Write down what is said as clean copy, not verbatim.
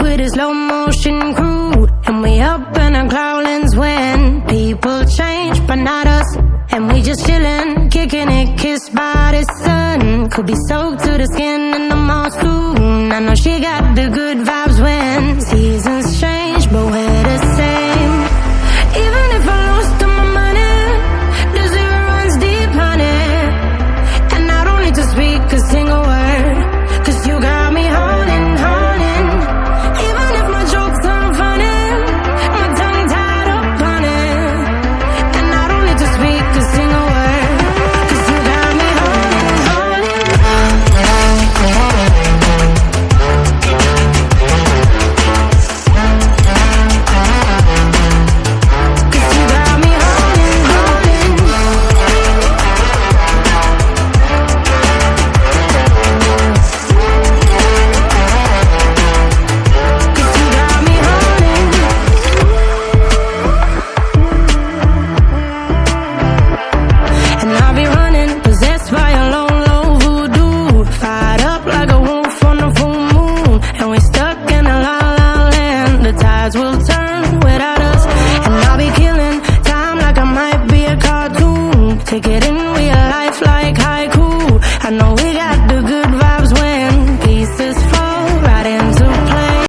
with a slow motion crew, and we up in our growlings when people change, but not us. And we just chillin', kicking it, kissed by the sun. Could be soaked to the skin in the mall soon. I know she got the good vibes when